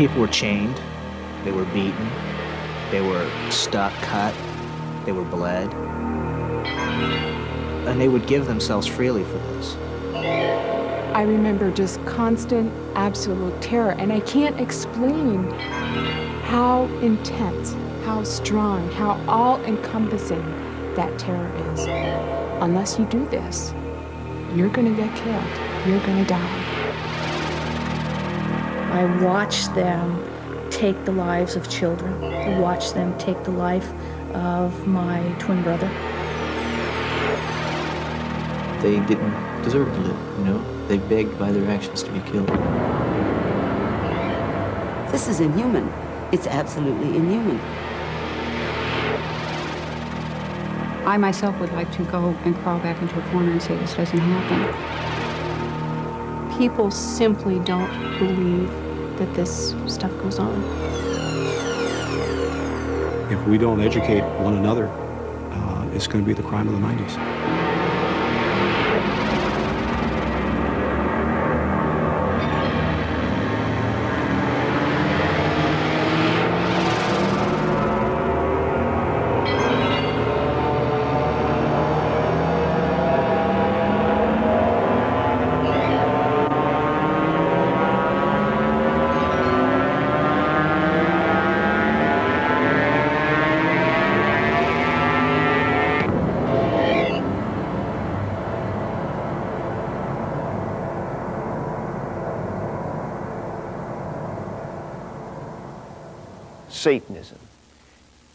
People were chained, they were beaten, they were stuck, cut, they were bled, and they would give themselves freely for this. I remember just constant, absolute terror, and I can't explain how intense, how strong, how all-encompassing that terror is. Unless you do this, you're gonna get killed, you're gonna die. I watched them take the lives of children. I watched them take the life of my twin brother. They didn't deserve to live, you know? They begged by their actions to be killed. This is inhuman. It's absolutely inhuman. I myself would like to go and crawl back into a corner and say this doesn't happen. People simply don't believe that this stuff goes on. If we don't educate one another, it's going to be the crime of the 90s. Satanism.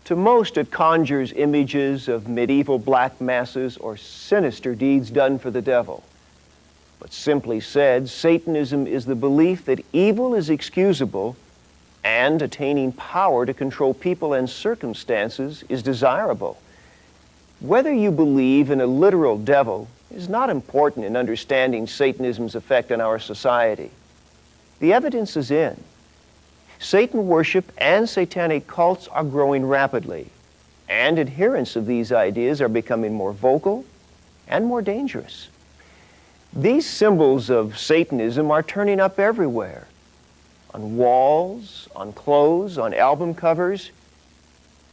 To most, it conjures images of medieval black masses or sinister deeds done for the devil. But simply said, Satanism is the belief that evil is excusable and attaining power to control people and circumstances is desirable. Whether you believe in a literal devil is not important in understanding Satanism's effect on our society. The evidence is in. Satan worship and satanic cults are growing rapidly, and adherents of these ideas are becoming more vocal and more dangerous. These symbols of Satanism are turning up everywhere, on walls, on clothes, on album covers,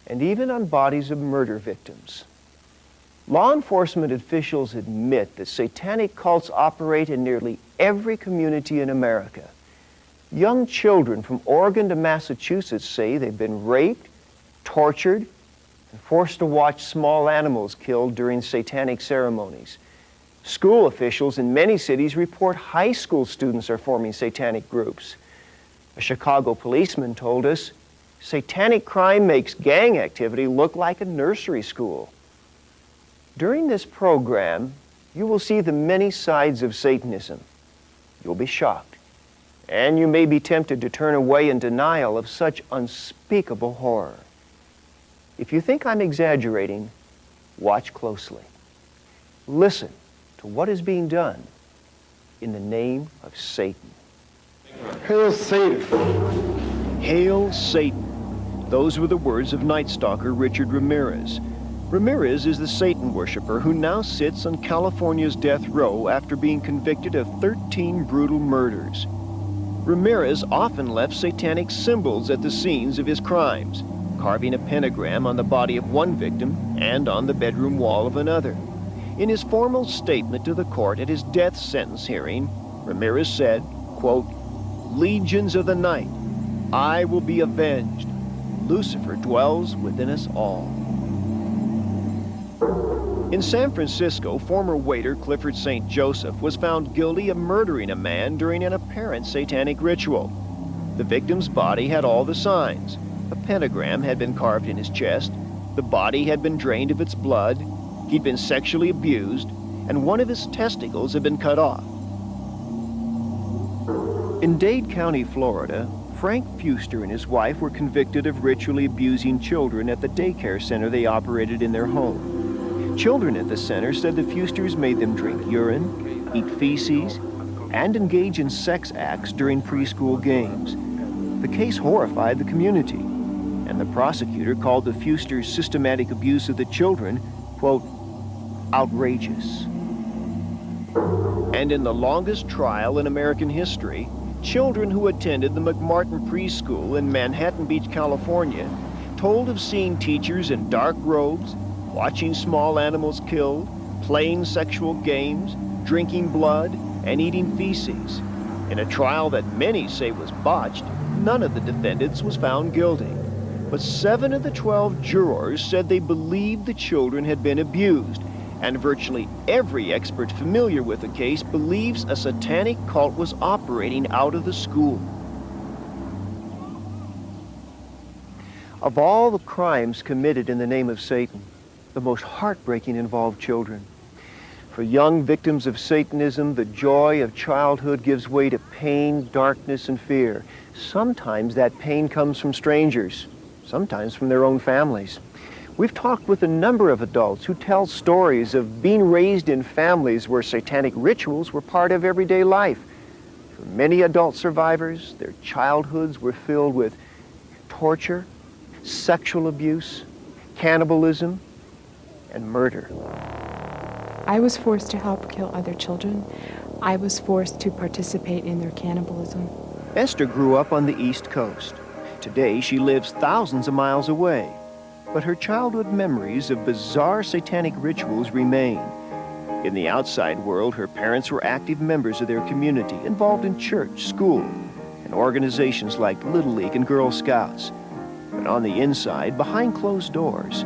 and even on bodies of murder victims. Law enforcement officials admit that satanic cults operate in nearly every community in America. Young children from Oregon to Massachusetts say they've been raped, tortured, and forced to watch small animals killed during satanic ceremonies. School officials in many cities report high school students are forming satanic groups. A Chicago policeman told us, satanic crime makes gang activity look like a nursery school. During this program, you will see the many sides of Satanism. You'll be shocked. And you may be tempted to turn away in denial of such unspeakable horror. If you think I'm exaggerating, watch closely. Listen to what is being done in the name of Satan. Hail Satan! Hail Satan! Those were the words of Night Stalker Richard Ramirez. Ramirez is the Satan worshiper who now sits on California's death row after being convicted of 13 brutal murders. Ramirez often left satanic symbols at the scenes of his crimes, carving a pentagram on the body of one victim and on the bedroom wall of another. In his formal statement to the court at his death sentence hearing, Ramirez said, quote, "Legions of the night, I will be avenged. Lucifer dwells within us all." In San Francisco, former waiter Clifford St. Joseph was found guilty of murdering a man during an apparent satanic ritual. The victim's body had all the signs. A pentagram had been carved in his chest, the body had been drained of its blood, he'd been sexually abused, and one of his testicles had been cut off. In Dade County, Florida, Frank Fuster and his wife were convicted of ritually abusing children at the daycare center they operated in their home. Children at the center said the Fusters made them drink urine, eat feces, and engage in sex acts during preschool games. The case horrified the community, and the prosecutor called the Fusters' systematic abuse of the children, quote, outrageous. And in the longest trial in American history, Children who attended the McMartin Preschool in Manhattan Beach, California, told of seeing teachers in dark robes, watching small animals killed, playing sexual games, drinking blood, and eating feces. In a trial that many say was botched, none of the defendants was found guilty. But 7 of the 12 jurors said they believed the children had been abused, and virtually every expert familiar with the case believes a satanic cult was operating out of the school. Of all the crimes committed in the name of Satan, the most heartbreaking involved children. For young victims of Satanism, the joy of childhood gives way to pain, darkness, and fear. Sometimes that pain comes from strangers, sometimes from their own families. We've talked with a number of adults who tell stories of being raised in families where satanic rituals were part of everyday life. For many adult survivors, their childhoods were filled with torture, sexual abuse, cannibalism, and murder. I was forced to help kill other children. I was forced to participate in their cannibalism. Esther grew up on the East Coast. Today, she lives thousands of miles away. But her childhood memories of bizarre satanic rituals remain. In the outside world, her parents were active members of their community, involved in church, school, and organizations like Little League and Girl Scouts. But on the inside, behind closed doors,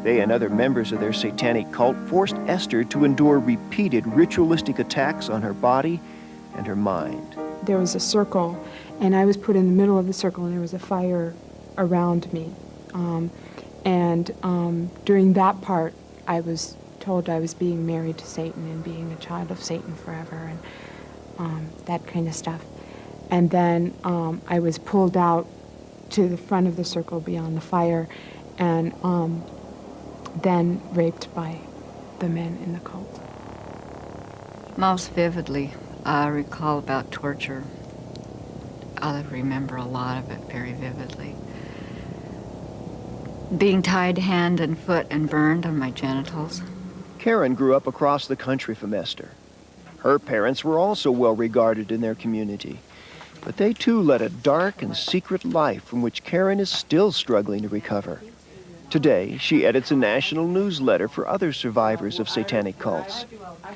they and other members of their satanic cult forced Esther to endure repeated ritualistic attacks on her body and her mind. There was a circle, and I was put in the middle of the circle, and there was a fire around me. During that part, I was told I was being married to Satan and being a child of Satan forever, and that kind of stuff. And then I was pulled out to the front of the circle beyond the fire, and then raped by the men in the cult. Most vividly, I recall about torture. I remember a lot of it very vividly. Being tied hand and foot and burned on my genitals. Karen grew up across the country from Esther. Her parents were also well regarded in their community, but they too led a dark and secret life from which Karen is still struggling to recover. Today, she edits a national newsletter for other survivors of satanic cults.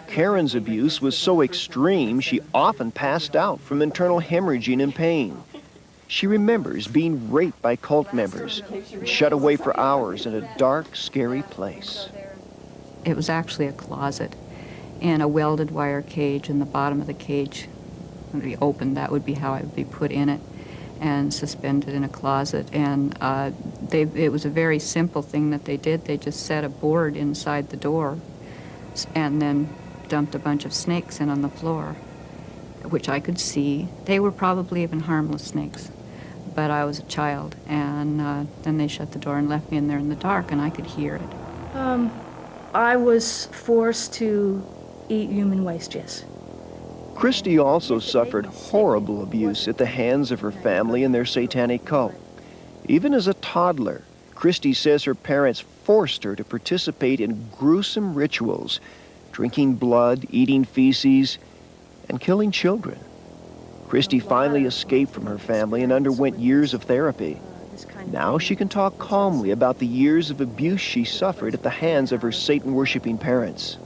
Karen's abuse was so extreme, she often passed out from internal hemorrhaging and pain. She remembers being raped by cult members and shut away for hours in a dark, scary place. It was actually a closet and a welded wire cage, and the bottom of the cage would be opened. That would be how I would be put in it and suspended in a closet. And it was a very simple thing that they did. They just set a board inside the door and then dumped a bunch of snakes in on the floor, which I could see. They were probably even harmless snakes, but I was a child. And then they shut the door and left me in there in the dark, and I could hear it. I was forced to eat human waste, yes. Christy also suffered horrible abuse at the hands of her family and their satanic cult. Even as a toddler, Christy says her parents forced her to participate in gruesome rituals, drinking blood, eating feces, and killing children. Christy finally escaped from her family and underwent years of therapy. Now she can talk calmly about the years of abuse she suffered at the hands of her Satan-worshiping parents.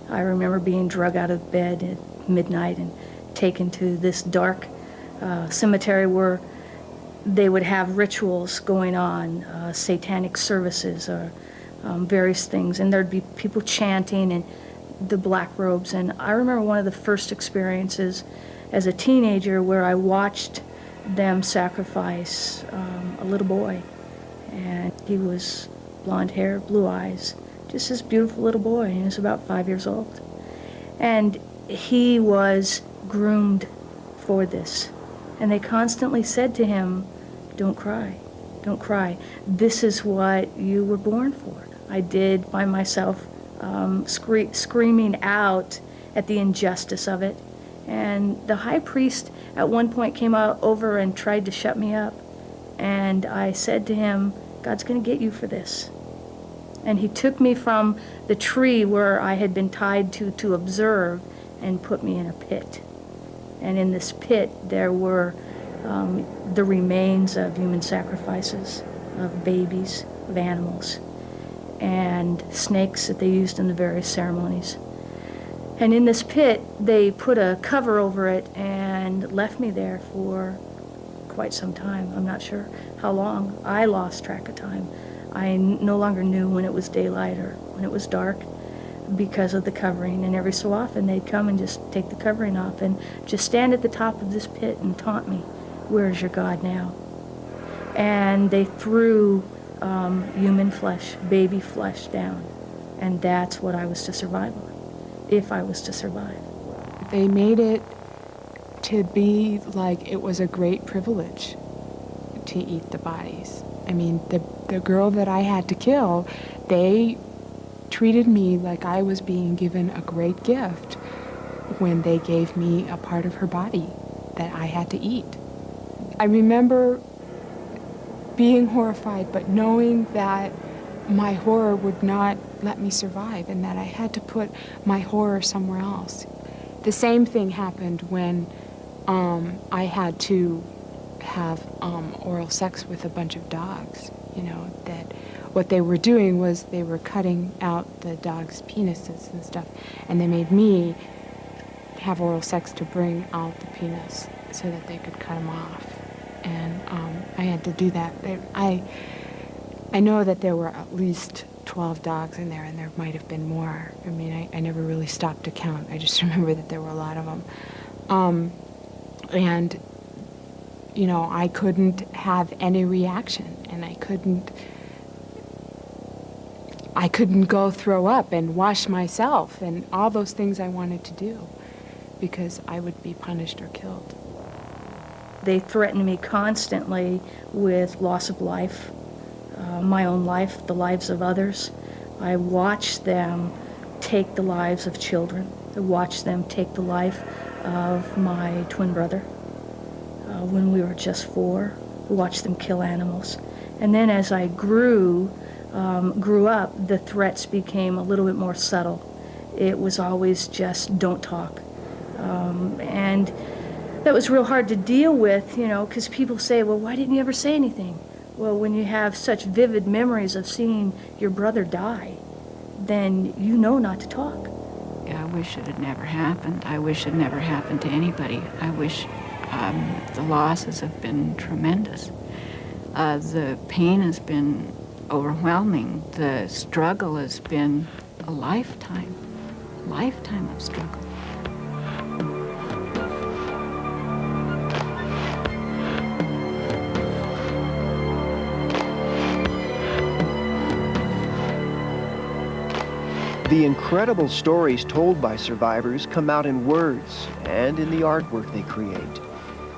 I remember being drug out of bed at midnight and taken to this dark cemetery where they would have rituals going on, satanic services or various things, and there'd be people chanting in the black robes. And I remember one of the first experiences as a teenager where I watched them sacrifice a little boy, and he was blonde hair, blue eyes, just this beautiful little boy, and he was about 5 years old. And he was groomed for this. And they constantly said to him, don't cry, don't cry. This is what you were born for. I did find myself screaming out at the injustice of it. And the high priest at one point came over and tried to shut me up. And I said to him, God's going to get you for this. And he took me from the tree where I had been tied to observe and put me in a pit. And in this pit, there were the remains of human sacrifices, of babies, of animals, and snakes that they used in the various ceremonies. And in this pit, they put a cover over it and left me there for quite some time. I'm not sure how long. I lost track of time. I no longer knew when it was daylight or when it was dark because of the covering. And every so often, they'd come and just take the covering off and just stand at the top of this pit and taunt me, "Where's your God now?" And they threw human flesh, baby flesh down. And that's what I was to survive on, if I was to survive. They made it to be like it was a great privilege to eat the bodies. I mean, the girl that I had to kill, they treated me like I was being given a great gift when they gave me a part of her body that I had to eat. I remember being horrified, but knowing that my horror would not let me survive and that I had to put my horror somewhere else. The same thing happened when I had to have oral sex with a bunch of dogs. You know, that what they were doing was they were cutting out the dogs' penises and stuff, and they made me have oral sex to bring out the penis so that they could cut them off. And I had to do that. I know that there were at least 12 dogs in there, and there might have been more. I mean, I never really stopped to count. I just remember that there were a lot of them. And, you know, I couldn't have any reaction, and I couldn't go throw up and wash myself and all those things I wanted to do because I would be punished or killed. They threatened me constantly with loss of life, my own life, the lives of others. I watched them take the lives of children. I watched them take the life of my twin brother when we were just 4. I watched them kill animals. And then as I grew up, the threats became a little bit more subtle. It was always just, don't talk. And that was real hard to deal with, you know, because people say, well, why didn't you ever say anything? Well, when you have such vivid memories of seeing your brother die, then you know not to talk. Yeah, I wish it had never happened. I wish it never happened to anybody. I wish the losses have been tremendous. The pain has been overwhelming. The struggle has been a lifetime of struggle. The incredible stories told by survivors come out in words and in the artwork they create.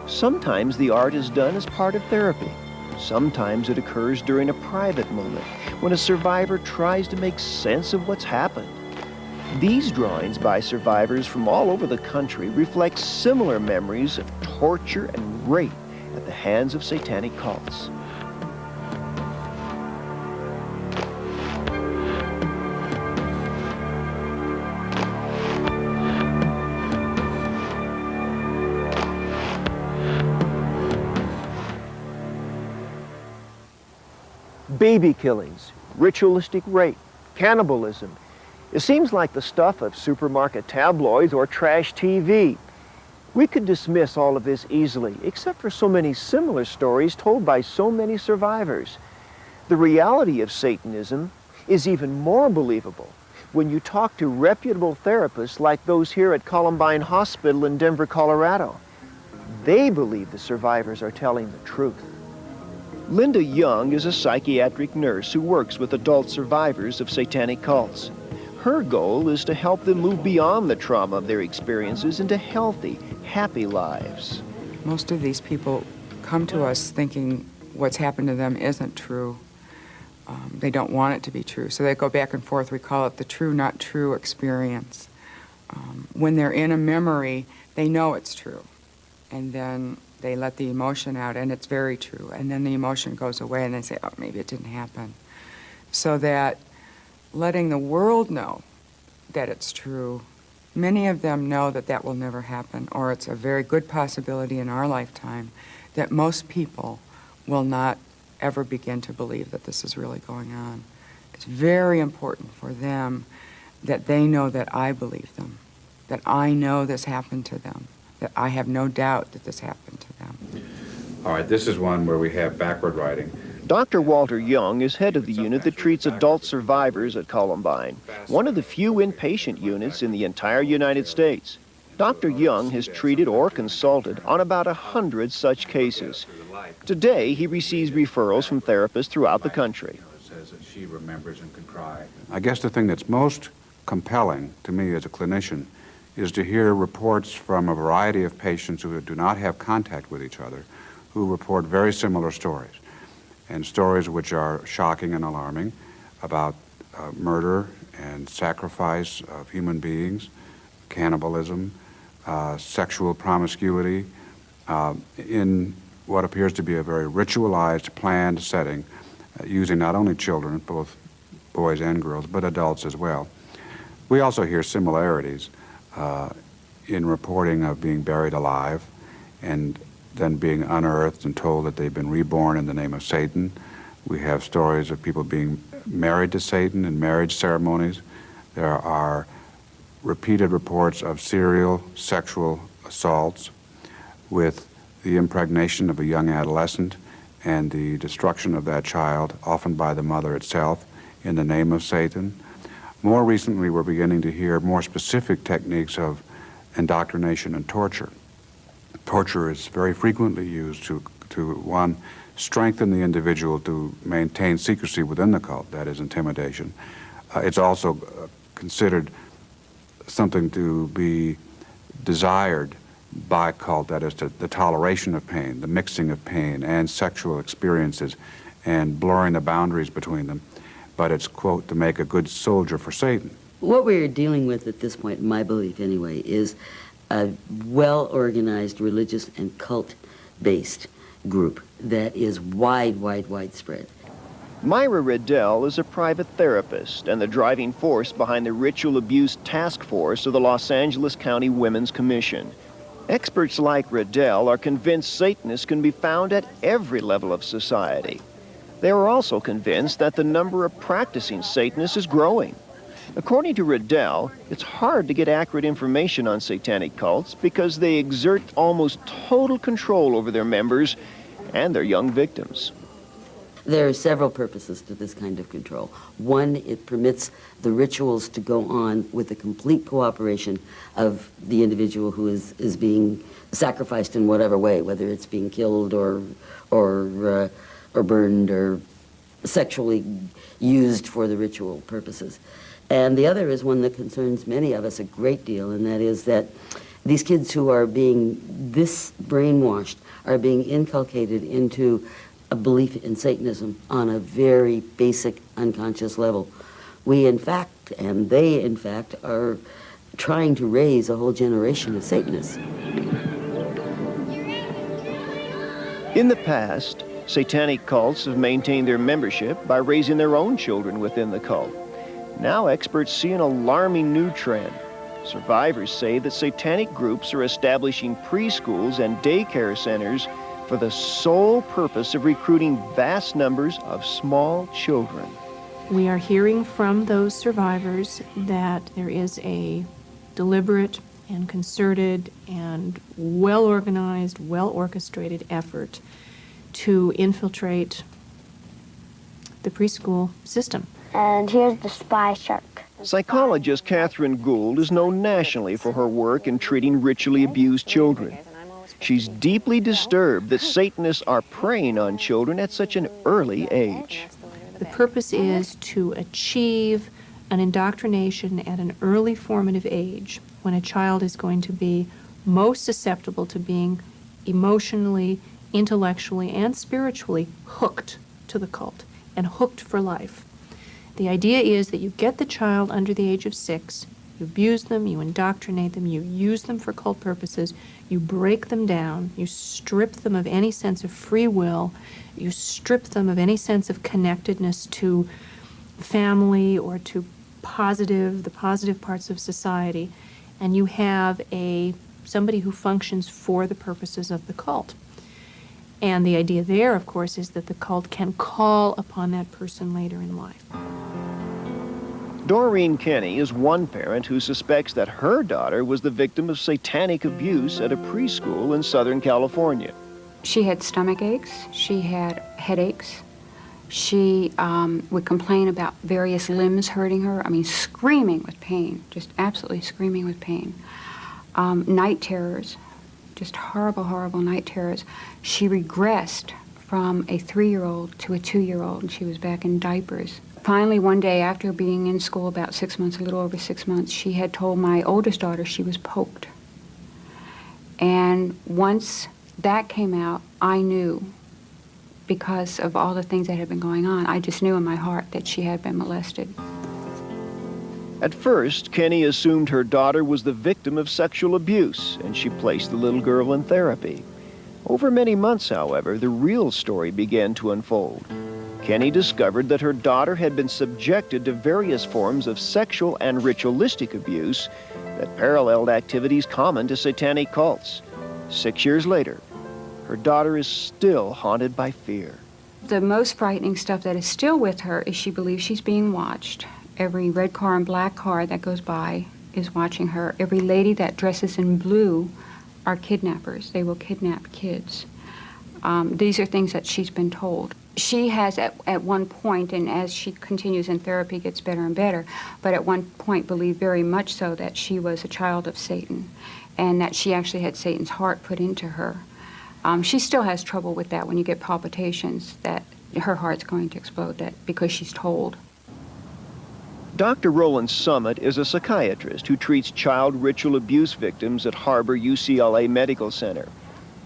Sometimes the art is done as part of therapy. Sometimes it occurs during a private moment when a survivor tries to make sense of what's happened. These drawings by survivors from all over the country reflect similar memories of torture and rape at the hands of satanic cults. Baby killings, ritualistic rape, cannibalism. It seems like the stuff of supermarket tabloids or trash TV. We could dismiss all of this easily, except for so many similar stories told by so many survivors. The reality of Satanism is even more believable when you talk to reputable therapists like those here at Columbine Hospital in Denver, Colorado. They believe the survivors are telling the truth. Linda Young is a psychiatric nurse who works with adult survivors of satanic cults. Her goal is to help them move beyond the trauma of their experiences into healthy, happy lives. Most of these people come to us thinking what's happened to them isn't true. They don't want it to be true, so they go back and forth. We call it the true, not true experience. When they're in a memory, they know it's true, and then they let the emotion out, and it's very true. And then the emotion goes away, and they say, oh, maybe it didn't happen. So that letting the world know that it's true Many of them know that that will never happen, or it's a very good possibility in our lifetime that most people will not ever begin to believe that this is really going on. It's very important for them that they know that I believe them, that I know this happened to them, that I have no doubt that this happened to them. All right, this is one where we have backward writing. Dr. Walter Young is head of the unit that treats adult survivors at Columbine, one of the few inpatient units in the entire United States. Dr. Young has treated or consulted on about 100 such cases. Today, he receives referrals from therapists throughout the country. Says that she remembers and can cry. I guess the thing that's most compelling to me as a clinician is to hear reports from a variety of patients who do not have contact with each other, who report very similar stories, and stories which are shocking and alarming about murder and sacrifice of human beings, cannibalism, sexual promiscuity, in what appears to be a very ritualized, planned setting, using not only children, both boys and girls, but adults as well. We also hear similarities in reporting of being buried alive and then being unearthed and told that they've been reborn in the name of Satan. We have stories of people being married to Satan in marriage ceremonies. There are repeated reports of serial sexual assaults with the impregnation of a young adolescent and the destruction of that child, often by the mother itself, in the name of Satan. More recently, we're beginning to hear more specific techniques of indoctrination and torture. Torture is very frequently used to one, strengthen the individual to maintain secrecy within the cult, that is intimidation. It's also considered something to be desired by cult, that is the toleration of pain, the mixing of pain and sexual experiences and blurring the boundaries between them. But it's, quote, to make a good soldier for Satan. What we're dealing with at this point, in my belief anyway, is a well-organized religious and cult-based group that is widespread. Myra Riddell is a private therapist and the driving force behind the Ritual Abuse Task Force of the Los Angeles County Women's Commission. Experts like Riddell are convinced Satanists can be found at every level of society. They are also convinced that the number of practicing Satanists is growing. According to Riddell, it's hard to get accurate information on satanic cults because they exert almost total control over their members and their young victims. There are several purposes to this kind of control. One, it permits the rituals to go on with the complete cooperation of the individual who is being sacrificed in whatever way, whether it's being killed or burned or sexually used for the ritual purposes. And the other is one that concerns many of us a great deal, and that is that these kids who are being this brainwashed are being inculcated into a belief in Satanism on a very basic unconscious level. We in fact, and they in fact, are trying to raise a whole generation of Satanists. In the past, satanic cults have maintained their membership by raising their own children within the cult. Now experts see an alarming new trend. Survivors say that satanic groups are establishing preschools and daycare centers for the sole purpose of recruiting vast numbers of small children. We are hearing from those survivors that there is a deliberate and concerted and well-organized, well-orchestrated effort to infiltrate the preschool system. And here's the spy shark. Psychologist Catherine Gould is known nationally for her work in treating ritually abused children. She's deeply disturbed that Satanists are preying on children at such an early age. The purpose is to achieve an indoctrination at an early formative age when a child is going to be most susceptible to being emotionally, intellectually, and spiritually hooked to the cult and hooked for life. The idea is that you get the child under the age of 6, you abuse them, you indoctrinate them, you use them for cult purposes, you break them down, you strip them of any sense of free will, you strip them of any sense of connectedness to family or to the positive parts of society, and you have somebody who functions for the purposes of the cult. And the idea there, of course, is that the cult can call upon that person later in life. Doreen Kenny is one parent who suspects that her daughter was the victim of satanic abuse at a preschool in Southern California. She had stomach aches, she had headaches, she would complain about various limbs hurting her, I mean screaming with pain, just absolutely screaming with pain. Night terrors, just horrible, horrible night terrors. She regressed from a 3-year-old to a 2-year-old, and she was back in diapers. Finally, one day after being in school about 6 months, a little over 6 months, she had told my oldest daughter she was poked. And once that came out, I knew, because of all the things that had been going on, I just knew in my heart that she had been molested. At first, Kenny assumed her daughter was the victim of sexual abuse, and she placed the little girl in therapy. Over many months, however, the real story began to unfold. Kenny discovered that her daughter had been subjected to various forms of sexual and ritualistic abuse that paralleled activities common to satanic cults. 6 years later, her daughter is still haunted by fear. The most frightening stuff that is still with her is she believes she's being watched. Every red car and black car that goes by is watching her. Every lady that dresses in blue are kidnappers. They will kidnap kids. These are things that she's been told. She has at one point, and as she continues in therapy, gets better and better, but at one point believed very much so that she was a child of Satan and that she actually had Satan's heart put into her. She still has trouble with that when you get palpitations, that her heart's going to explode, that because she's told. Dr. Roland Summit is a psychiatrist who treats child ritual abuse victims at Harbor UCLA Medical Center.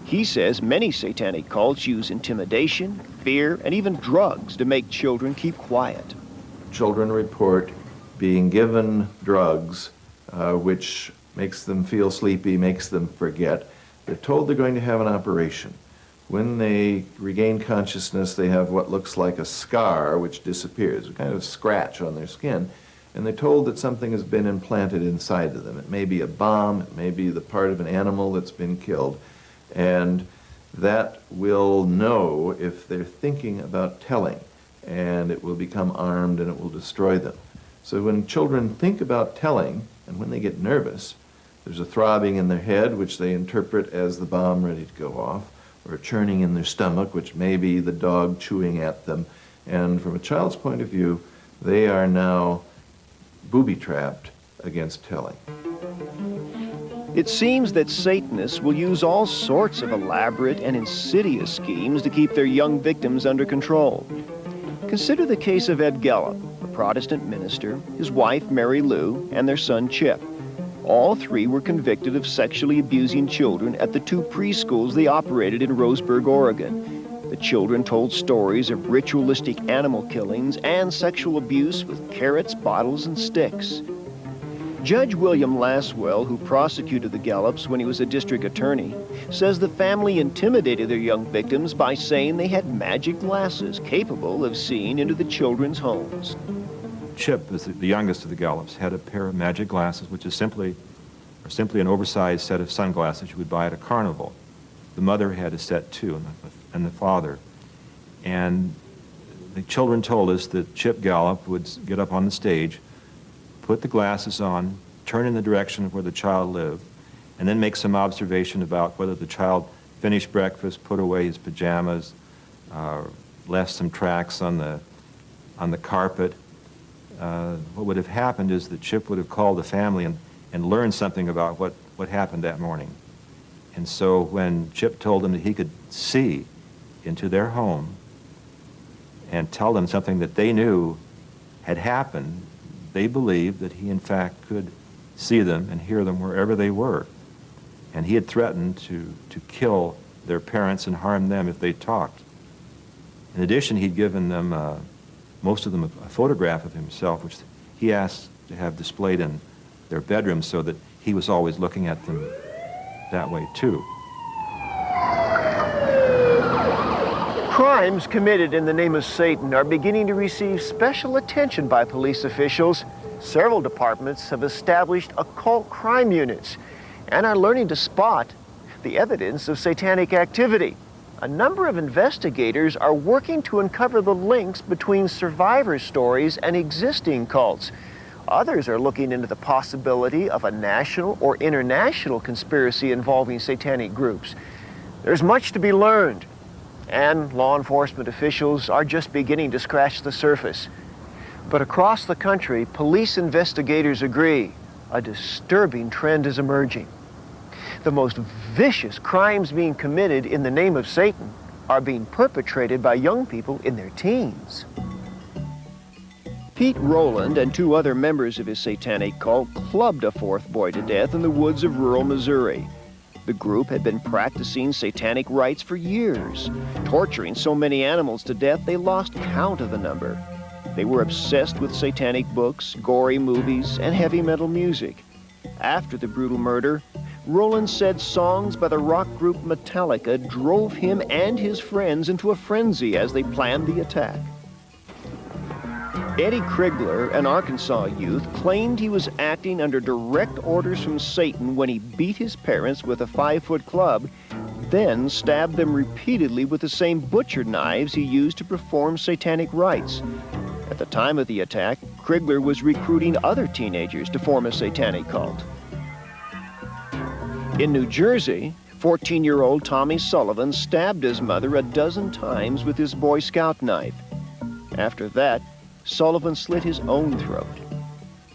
He says many satanic cults use intimidation, fear, and even drugs to make children keep quiet. Children report being given drugs which makes them feel sleepy, makes them forget. They're told they're going to have an operation. When they regain consciousness, they have what looks like a scar which disappears, a kind of scratch on their skin, and they're told that something has been implanted inside of them. It may be a bomb, it may be the part of an animal that's been killed, and that will know if they're thinking about telling, and it will become armed and it will destroy them. So when children think about telling, and when they get nervous, there's a throbbing in their head, which they interpret as the bomb ready to go off, or a churning in their stomach, which may be the dog chewing at them. And from a child's point of view, they are now booby-trapped against telling. It seems that Satanists will use all sorts of elaborate and insidious schemes to keep their young victims under control. Consider the case of Ed Gallup, a Protestant minister, his wife Mary Lou, and their son Chip. All three were convicted of sexually abusing children at the 2 preschools they operated in Roseburg, Oregon. The children told stories of ritualistic animal killings and sexual abuse with carrots, bottles, and sticks. Judge William Laswell, who prosecuted the Gallups when he was a district attorney, says the family intimidated their young victims by saying they had magic glasses capable of seeing into the children's homes. Chip, the youngest of the Gallups, had a pair of magic glasses, which is simply an oversized set of sunglasses you would buy at a carnival. The mother had a set too, and the father. And the children told us that Chip Gallup would get up on the stage, put the glasses on, turn in the direction of where the child lived, and then make some observation about whether the child finished breakfast, put away his pajamas, left some tracks on the carpet. What would have happened is that Chip would have called the family and learned something about what happened that morning. And so when Chip told them that he could see into their home and tell them something that they knew had happened, they believed that he in fact could see them and hear them wherever they were. And he had threatened to kill their parents and harm them if they talked. In addition, he'd given them, most of them, a photograph of himself, which he asked to have displayed in their bedroom so that he was always looking at them that way too. Crimes committed in the name of Satan are beginning to receive special attention by police officials. Several departments have established occult crime units and are learning to spot the evidence of satanic activity. A number of investigators are working to uncover the links between survivor stories and existing cults. Others are looking into the possibility of a national or international conspiracy involving satanic groups. There's much to be learned, and law enforcement officials are just beginning to scratch the surface. But across the country, police investigators agree a disturbing trend is emerging. The most vicious crimes being committed in the name of Satan are being perpetrated by young people in their teens. Pete Rowland and 2 other members of his satanic cult clubbed a 4th boy to death in the woods of rural Missouri. The group had been practicing satanic rites for years, torturing so many animals to death they lost count of the number. They were obsessed with satanic books, gory movies, and heavy metal music. After the brutal murder, Rowland said songs by the rock group Metallica drove him and his friends into a frenzy as they planned the attack. Eddie Krigler, an Arkansas youth, claimed he was acting under direct orders from Satan when he beat his parents with a 5-foot club, then stabbed them repeatedly with the same butcher knives he used to perform satanic rites. At the time of the attack, Krigler was recruiting other teenagers to form a satanic cult. In New Jersey, 14-year-old Tommy Sullivan stabbed his mother a dozen times with his Boy Scout knife. After that, Sullivan slit his own throat.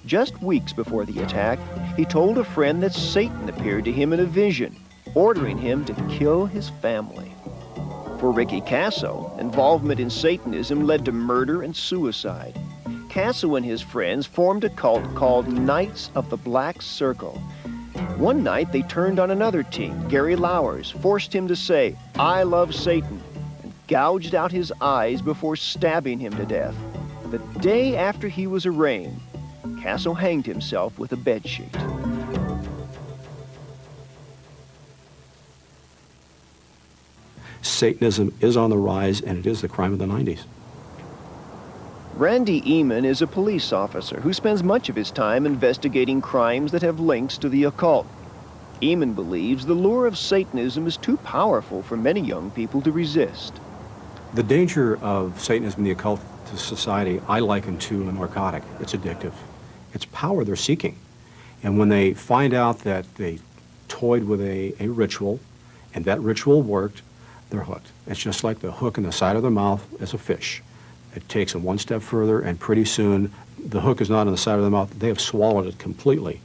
Just weeks before the attack, he told a friend that Satan appeared to him in a vision, ordering him to kill his family. For Ricky Casso, involvement in Satanism led to murder and suicide. Casso and his friends formed a cult called Knights of the Black Circle. One night they turned on another teen, Gary Lowers, forced him to say, "I love Satan," and gouged out his eyes before stabbing him to death. The day after he was arraigned, Casso hanged himself with a bedsheet. Satanism is on the rise, and it is the crime of the 90s. Randy Eman is a police officer who spends much of his time investigating crimes that have links to the occult. Eman believes the lure of Satanism is too powerful for many young people to resist. The danger of Satanism and the occult to society, I liken to a narcotic. It's addictive. It's power they're seeking. And when they find out that they toyed with a ritual, and that ritual worked, they're hooked. It's just like the hook in the side of their mouth as a fish. It takes them one step further, and pretty soon the hook is not on the side of the mouth. They have swallowed it completely.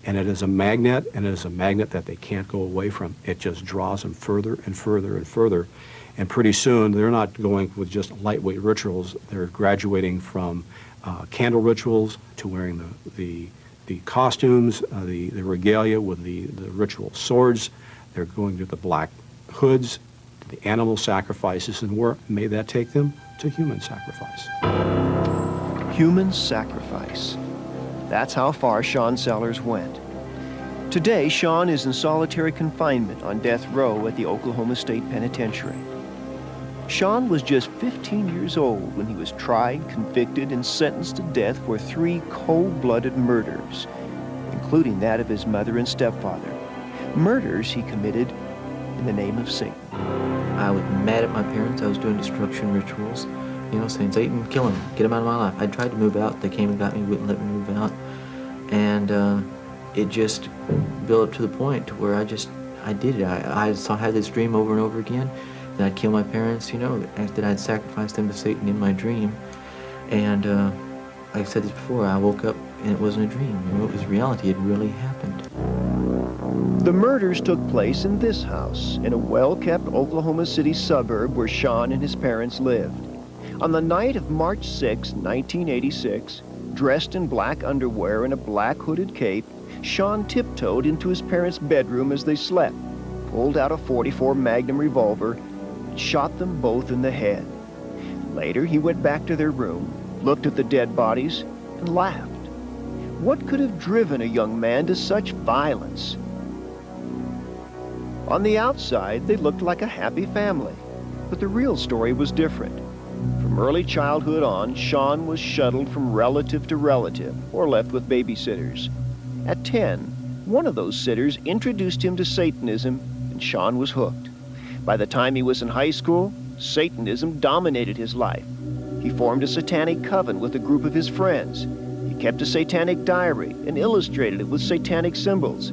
And it is a magnet, and it is a magnet that they can't go away from. It just draws them further and further and further. And pretty soon, they're not going with just lightweight rituals. They're graduating from candle rituals to wearing the costumes, the regalia with the ritual swords. They're going to the black hoods, to the animal sacrifices, and where may that take them? To human sacrifice. Human sacrifice. That's how far Sean Sellers went. Today, Sean is in solitary confinement on death row at the Oklahoma State Penitentiary. Sean was just 15 years old when he was tried, convicted, and sentenced to death for 3 cold-blooded murders, including that of his mother and stepfather. Murders he committed in the name of Satan. I was mad at my parents. I was doing destruction rituals, saying, "Satan, kill him, get him out of my life." I tried to move out. They came and got me, wouldn't let me move out. And it just built up to the point to where I did it. I had this dream over and over again that I'd kill my parents, that I'd sacrifice them to Satan in my dream. And like I said this before, I woke up and it wasn't a dream. It was reality. It really happened. The murders took place in this house, in a well-kept Oklahoma City suburb where Sean and his parents lived. On the night of March 6, 1986, dressed in black underwear and a black hooded cape, Sean tiptoed into his parents' bedroom as they slept, pulled out a .44 Magnum revolver, and shot them both in the head. Later, he went back to their room, looked at the dead bodies, and laughed. What could have driven a young man to such violence? On the outside, they looked like a happy family, but the real story was different. For From early childhood on, Sean was shuttled from relative to relative or left with babysitters. At 10, one of those sitters introduced him to Satanism, and Sean was hooked. By the time he was in high school, Satanism dominated his life. He formed a satanic coven with a group of his friends. He kept a satanic diary and illustrated it with satanic symbols.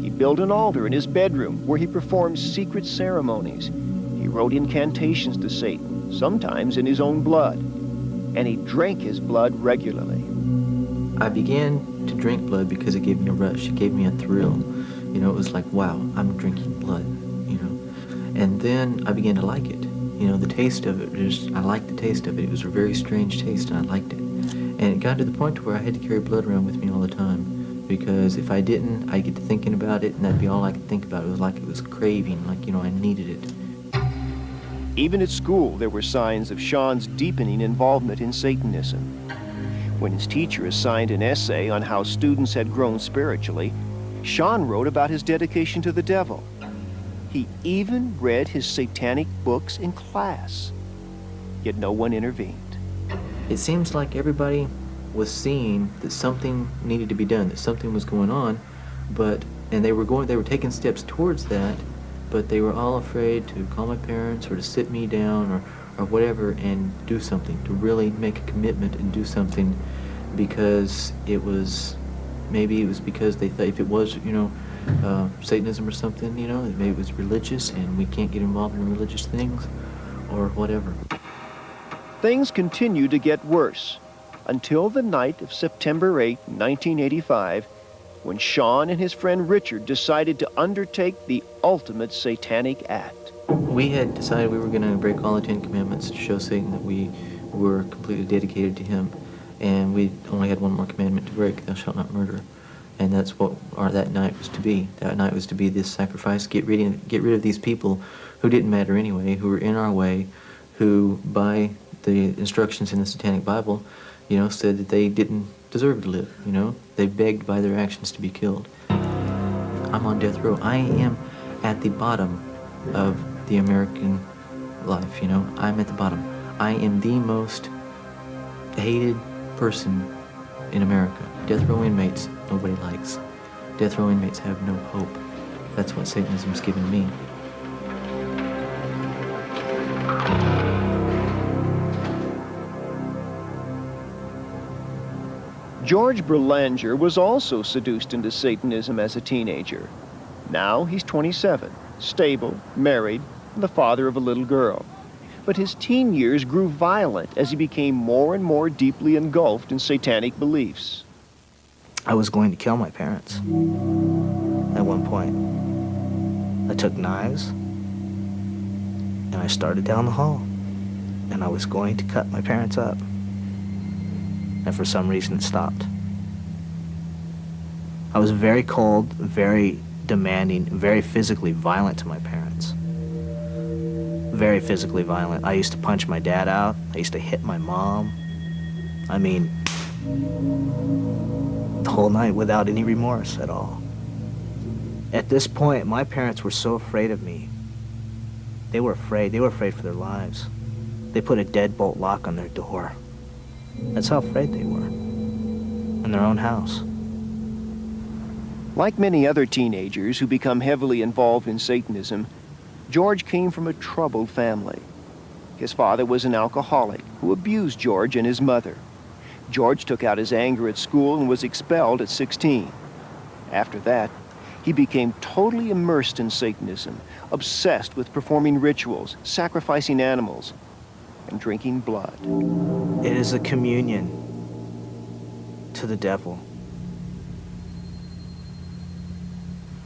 He built an altar in his bedroom where he performed secret ceremonies. He wrote incantations to Satan, sometimes in his own blood, and he drank his blood regularly. I began to drink blood because it gave me a rush, it gave me a thrill. You know, it was like, wow, I'm drinking blood, you know. And then I began to like it. You know, the taste of it, I liked the taste of it. It was a very strange taste, and I liked it. And it got to the point where I had to carry blood around with me all the time, because if I didn't, I'd get to thinking about it, and that'd be all I could think about. It was like it was craving, like, you know, I needed it. Even at school, there were signs of Sean's deepening involvement in Satanism. When his teacher assigned an essay on how students had grown spiritually, Sean wrote about his dedication to the devil. He even read his satanic books in class, yet no one intervened. It seems like everybody was seeing that something needed to be done, that something was going on, and they were taking steps towards that, but they were all afraid to call my parents or to sit me down or whatever and do something, to really make a commitment and do something, because maybe it was because they thought if it was, you know, Satanism or something, you know, maybe it was religious and we can't get involved in religious things or whatever. Things continued to get worse until the night of September 8, 1985, when Sean and his friend Richard decided to undertake the ultimate satanic act. We had decided we were going to break all the 10 Commandments to show Satan that we were completely dedicated to him, and we only had one more commandment to break: thou shalt not murder. And that's what that night was to be. That night was to be this sacrifice, get rid of these people who didn't matter anyway, who were in our way, who, by the instructions in the Satanic Bible, you know, said that they didn't deserve to live, you know. They begged by their actions to be killed. I'm on death row. I am at the bottom of the American life, you know. I'm at the bottom. I am the most hated person in America. Death row inmates, nobody likes. Death row inmates have no hope. That's what Satanism's given me. George Berlanger was also seduced into Satanism as a teenager. Now he's 27, stable, married, and the father of a little girl. But his teen years grew violent as he became more and more deeply engulfed in satanic beliefs. I was going to kill my parents at one point. I took knives and I started down the hall, and I was going to cut my parents up. And for some reason it stopped. I was very cold, very demanding, very physically violent to my parents. Very physically violent. I used to punch my dad out. I used to hit my mom. I mean, the whole night without any remorse at all. At this point, my parents were so afraid of me. They were afraid. They were afraid for their lives. They put a deadbolt lock on their door. That's how afraid they were. In their own house. Like many other teenagers who become heavily involved in Satanism, George came from a troubled family. His father was an alcoholic who abused George and his mother. George took out his anger at school and was expelled at 16. After that, he became totally immersed in Satanism, obsessed with performing rituals, sacrificing animals, and drinking blood. It is a communion to the devil.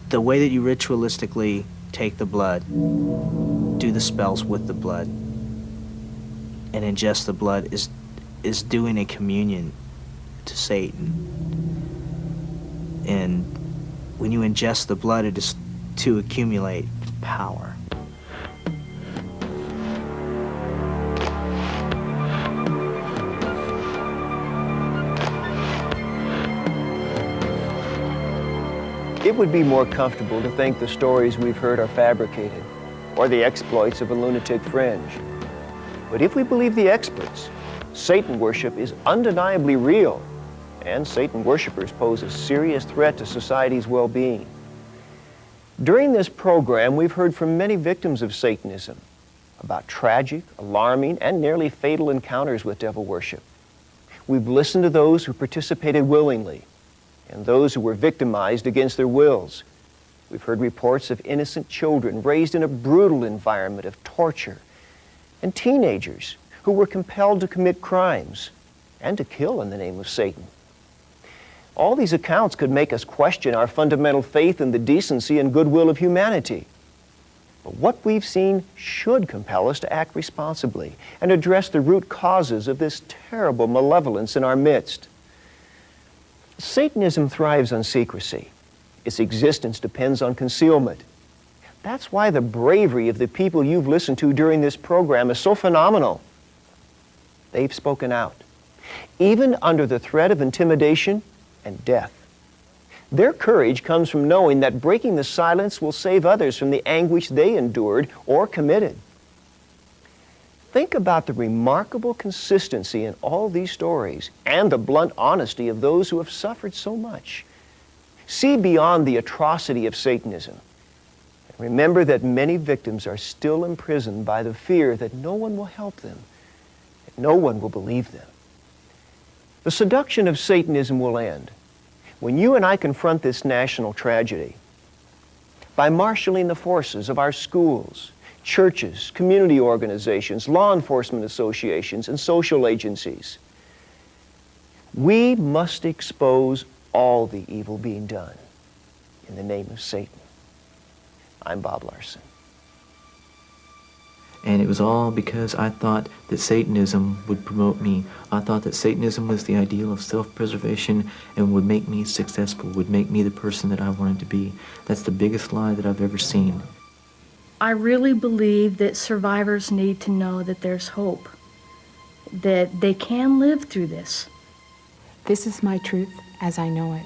The way that you ritualistically take the blood, do the spells with the blood, and ingest the blood is doing a communion to Satan. And when you ingest the blood, it is to accumulate power. It would be more comfortable to think the stories we've heard are fabricated, or the exploits of a lunatic fringe. But if we believe the experts, Satan worship is undeniably real, and Satan worshipers pose a serious threat to society's well-being. During this program, we've heard from many victims of Satanism about tragic, alarming, and nearly fatal encounters with devil worship. We've listened to those who participated willingly and those who were victimized against their wills. We've heard reports of innocent children raised in a brutal environment of torture, and teenagers who were compelled to commit crimes and to kill in the name of Satan. All these accounts could make us question our fundamental faith in the decency and goodwill of humanity. But what we've seen should compel us to act responsibly and address the root causes of this terrible malevolence in our midst. Satanism thrives on secrecy. Its existence depends on concealment. That's why the bravery of the people you've listened to during this program is so phenomenal. They've spoken out, even under the threat of intimidation and death. Their courage comes from knowing that breaking the silence will save others from the anguish they endured or committed. Think about the remarkable consistency in all these stories and the blunt honesty of those who have suffered so much. See beyond the atrocity of Satanism. Remember that many victims are still imprisoned by the fear that no one will help them, that no one will believe them. The seduction of Satanism will end when you and I confront this national tragedy by marshaling the forces of our schools, churches, community organizations, law enforcement associations, and social agencies. We must expose all the evil being done in the name of Satan. I'm Bob Larson. And it was all because I thought that Satanism would promote me. I thought that Satanism was the ideal of self-preservation and would make me successful, would make me the person that I wanted to be. That's the biggest lie that I've ever seen. I really believe that survivors need to know that there's hope, that they can live through this. This is my truth as I know it.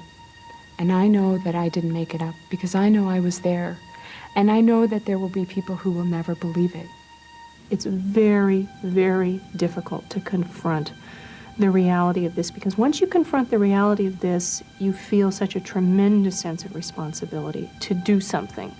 And I know that I didn't make it up because I know I was there. And I know that there will be people who will never believe it. It's very, very difficult to confront the reality of this, because once you confront the reality of this, you feel such a tremendous sense of responsibility to do something.